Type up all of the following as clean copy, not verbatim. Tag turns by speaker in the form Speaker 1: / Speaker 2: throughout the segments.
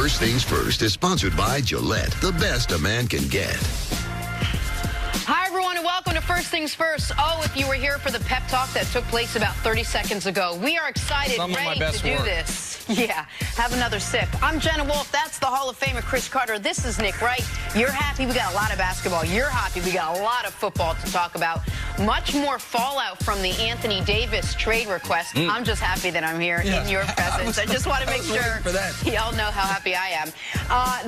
Speaker 1: First Things First is sponsored by Gillette, the best a man can get.
Speaker 2: Hi, everyone, and welcome to First Things First. Oh, if you were here for the pep talk that took place about 30 seconds ago, we are excited, ready to do this. Yeah, have another sip. I'm Jenna Wolf. That's the Hall of Famer Chris Carter. This is Nick Wright. You're happy we got a lot of basketball. You're happy we got a lot of football to talk about. Much more fallout from the Anthony Davis trade request. I'm just happy that I'm here in your presence. I just want to make sure y'all know how happy I am.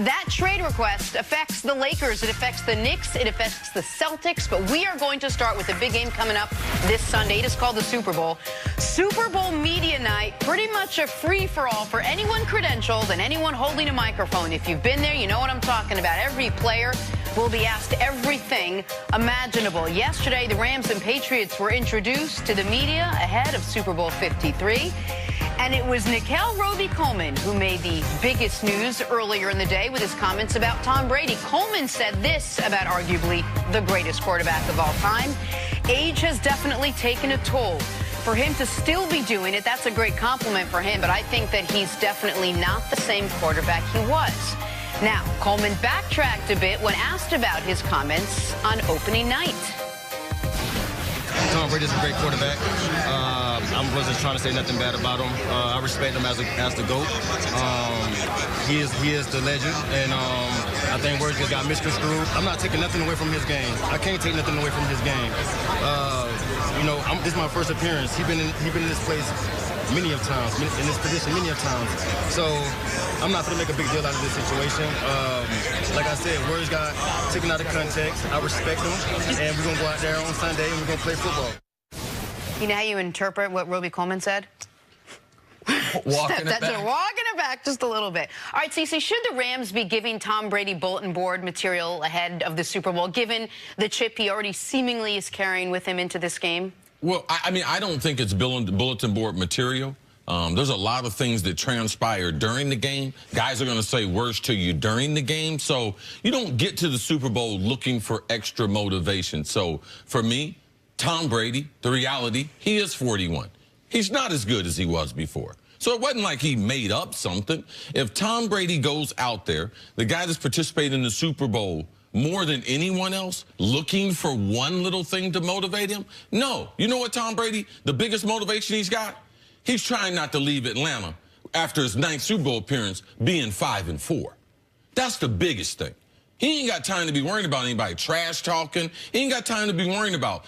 Speaker 2: That trade request affects the Lakers. It affects the Knicks. It affects the Celtics. But we are going to start with a big game coming up this Sunday. It is called the Super Bowl. Super Bowl Media Night, pretty much a free-for-all for anyone credentialed and anyone holding a microphone. If you've been there, you know what I'm talking about. Every player will be asked everything imaginable. Yesterday, the Rams and Patriots were introduced to the media ahead of Super Bowl 53. And it was Nickel Roby-Coleman who made the biggest news earlier in the day with his comments about Tom Brady. Coleman said this about arguably the greatest quarterback of all time. Age has definitely taken a toll. For him to still be doing it, that's a great compliment for him, but I think that he's definitely not the same quarterback he was. Now, Coleman backtracked a bit when asked about his comments on opening night.
Speaker 3: Tom Brady's a great quarterback. I wasn't trying to say nothing bad about him. I respect him as the GOAT. He is the legend, and I think words just got misconstrued. I'm not taking nothing away from his game. I can't take nothing away from his game. This is my first appearance. He's been in this place many of times, in this position many of times. So I'm not going to make a big deal out of this situation. Like I said, words got taken out of context. I respect him, and we're going to go out there on Sunday and we're going to play football.
Speaker 2: You know how you interpret what Roby-Coleman said?
Speaker 4: Walking it back.
Speaker 2: Walking it back just a little bit. All right, Cece, should the Rams be giving Tom Brady bulletin board material ahead of the Super Bowl, given the chip he already seemingly is carrying with him into this game?
Speaker 4: Well, I mean, I don't think it's bulletin board material. There's a lot of things that transpire during the game. Guys are going to say words to you during the game. So you don't get to the Super Bowl looking for extra motivation. So for me, Tom Brady, the reality, he is 41. He's not as good as he was before. So it wasn't like he made up something. If Tom Brady goes out there, the guy that's participating in the Super Bowl more than anyone else, looking for one little thing to motivate him? No. You know what, Tom Brady, the biggest motivation he's got? He's trying not to leave Atlanta after his 9th Super Bowl appearance being 5-4. That's the biggest thing. He ain't got time to be worrying about anybody trash talking. He ain't got time to be worrying about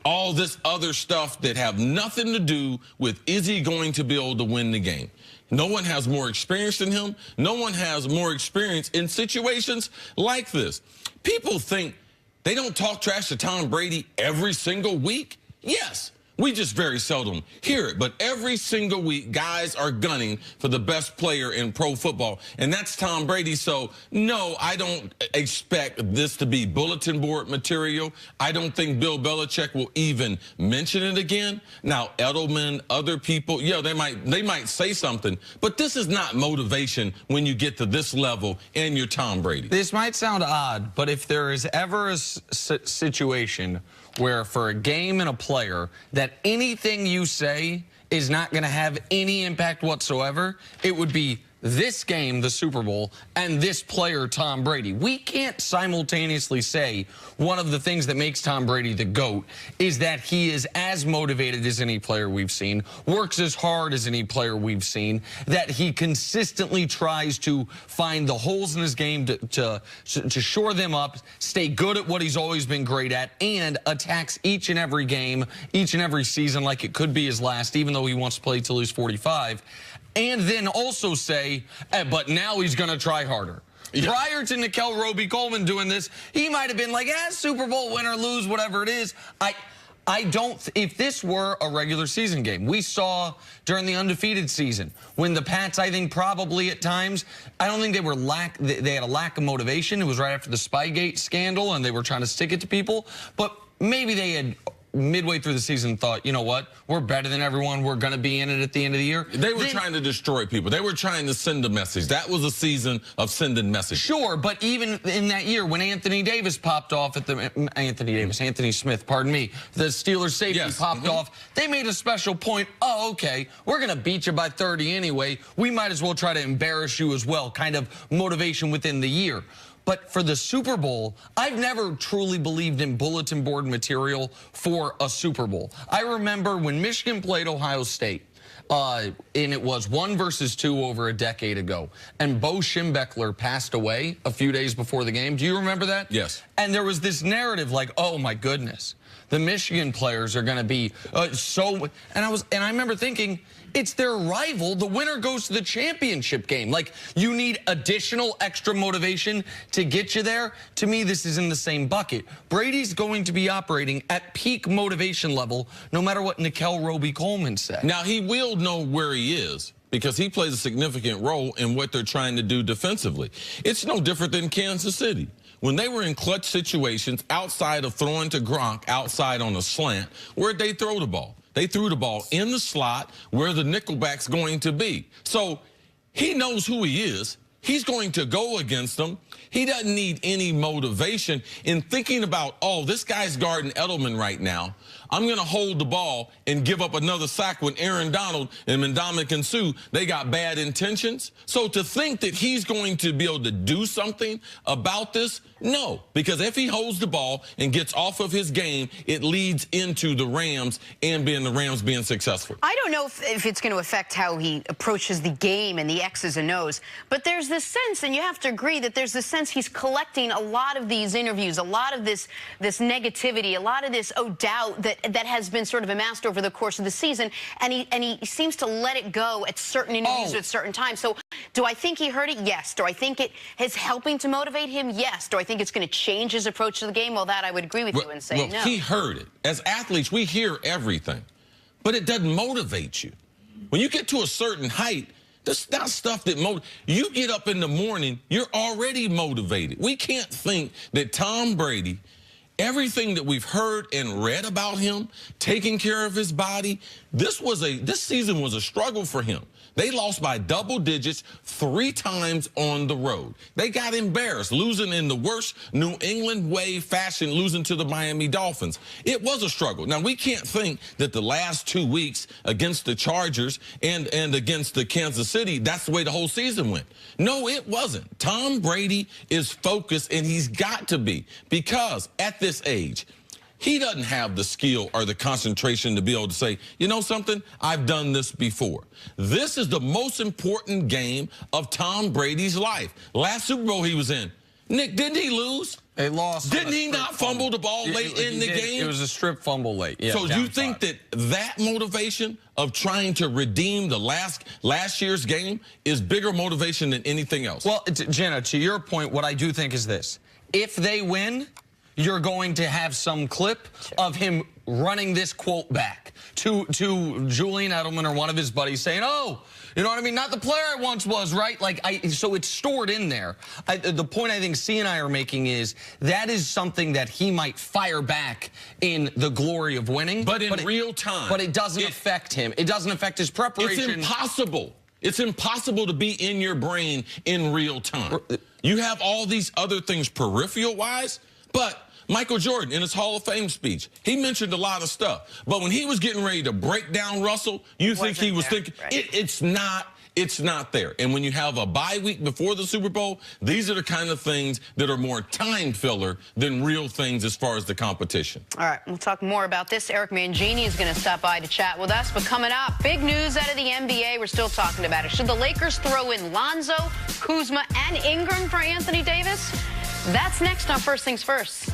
Speaker 4: all this other stuff that have nothing to do with is he going to be able to win the game. No one has more experience than him. No one has more experience in situations like this. People think they don't talk trash to Tom Brady every single week. Yes. We just very seldom hear it, but every single week, guys are gunning for the best player in pro football, and that's Tom Brady. So, no, I don't expect this to be bulletin board material. I don't think Bill Belichick will even mention it again. Now, Edelman, other people, yeah, they might say something, but this is not motivation when you get to this level and you're Tom Brady.
Speaker 5: This might sound odd, but if there is ever a situation where for a game and a player that anything you say is not going to have any impact whatsoever, it would be this game, the Super Bowl, and this player, Tom Brady. We can't simultaneously say one of the things that makes Tom Brady the GOAT is that he is as motivated as any player we've seen, works as hard as any player we've seen, that he consistently tries to find the holes in his game to shore them up, stay good at what he's always been great at, and attacks each and every game, each and every season like it could be his last, even though he wants to play till he's 45. And then also say, but now he's going to try harder. Yeah. Prior to Nickel Roby-Coleman doing this, he might have been like, Super Bowl win or lose, whatever it is. I don't, if this were a regular season game, we saw during the undefeated season, when the Pats, I think probably at times, I don't think they had a lack of motivation. It was right after the Spygate scandal and they were trying to stick it to people, but maybe they had midway through the season thought, you know what, we're better than everyone, we're going to be in it at the end of the year.
Speaker 4: They were trying to destroy people. They were trying to send a message. That was a season of sending messages.
Speaker 5: Sure, but even in that year when Anthony Davis popped off at the Anthony Smith, pardon me, the Steelers safety popped off, they made a special point. Oh, okay, we're going to beat you by 30 anyway. We might as well try to embarrass you as well, kind of motivation within the year. But for the Super Bowl, I've never truly believed in bulletin board material for a Super Bowl. I remember when Michigan played Ohio State, and it was 1-2 over a decade ago, and Bo Schembechler passed away a few days before the game. Do you remember that?
Speaker 4: Yes.
Speaker 5: And there was this narrative like, oh my goodness, the Michigan players are going to be so. And I remember thinking, it's their rival. The winner goes to the championship game. Like, you need additional extra motivation to get you there. To me, this is in the same bucket. Brady's going to be operating at peak motivation level, no matter what Nickel Roby-Coleman said.
Speaker 4: Now, he will know where he is, because he plays a significant role in what they're trying to do defensively. It's no different than Kansas City. When they were in clutch situations outside of throwing to Gronk outside on a slant, where'd they throw the ball? They threw the ball in the slot where the nickelback's going to be. So he knows who he is. He's going to go against them. He doesn't need any motivation in thinking about, oh, this guy's guarding Edelman right now. I'm going to hold the ball and give up another sack when Aaron Donald and Ndamukong Suh, they got bad intentions. So to think that he's going to be able to do something about this, no. Because if he holds the ball and gets off of his game, it leads into the Rams and the Rams being successful.
Speaker 2: I don't know if it's going to affect how he approaches the game and the X's and O's, but there's this sense, and you have to agree that there's this sense he's collecting a lot of these interviews, a lot of this negativity, a lot of this doubt that has been sort of amassed over the course of the season, and he seems to let it go at certain interviews at certain times. So do I think he heard it? Yes. Do I think it is helping to motivate him? Yes. Do I think it's going to change his approach to the game? Well, that I would agree with you and say no.
Speaker 4: He heard it. As athletes, we hear everything, but it doesn't motivate you. When you get to a certain height, that's not stuff that you get up in the morning, you're already motivated. We can't think that Tom Brady, everything that we've heard and read about him, taking care of his body, this season was a struggle for him. They lost by double digits 3 times on the road. They got embarrassed, losing in the worst New England way fashion, losing to the Miami Dolphins. It was a struggle. Now, we can't think that the last 2 weeks against the Chargers and against the Kansas City, that's the way the whole season went. No, it wasn't. Tom Brady is focused, and he's got to be, because at this age, he doesn't have the skill or the concentration to be able to say, you know something, I've done this before. This is the most important game of Tom Brady's life. Last Super Bowl he was in, Nick, didn't he lose?
Speaker 5: They lost.
Speaker 4: Didn't he not fumble the ball late in the game?
Speaker 5: It was a strip fumble late. Yeah,
Speaker 4: so you think that motivation of trying to redeem the last year's game is bigger motivation than anything else?
Speaker 5: Well, Jenna, to your point, what I do think is this. If they win, you're going to have some clip of him running this quote back to Julian Edelman or one of his buddies saying, oh, you know what I mean? Not the player I once was, right? So it's stored in there. The point I think C and I are making is that is something that he might fire back in the glory of winning.
Speaker 4: But in real time.
Speaker 5: But it doesn't affect him. It doesn't affect his preparation.
Speaker 4: It's impossible. It's impossible to be in your brain in real time. You have all these other things peripheral-wise, but Michael Jordan, in his Hall of Fame speech, he mentioned a lot of stuff. But when he was getting ready to break down Russell, you think he was thinking, right. It's not there. And when you have a bye week before the Super Bowl, these are the kind of things that are more time filler than real things as far as the competition. All
Speaker 2: right, we'll talk more about this. Eric Mangini is going to stop by to chat with us. But coming up, big news out of the NBA. We're still talking about it. Should the Lakers throw in Lonzo, Kuzma, and Ingram for Anthony Davis? That's next on First Things First.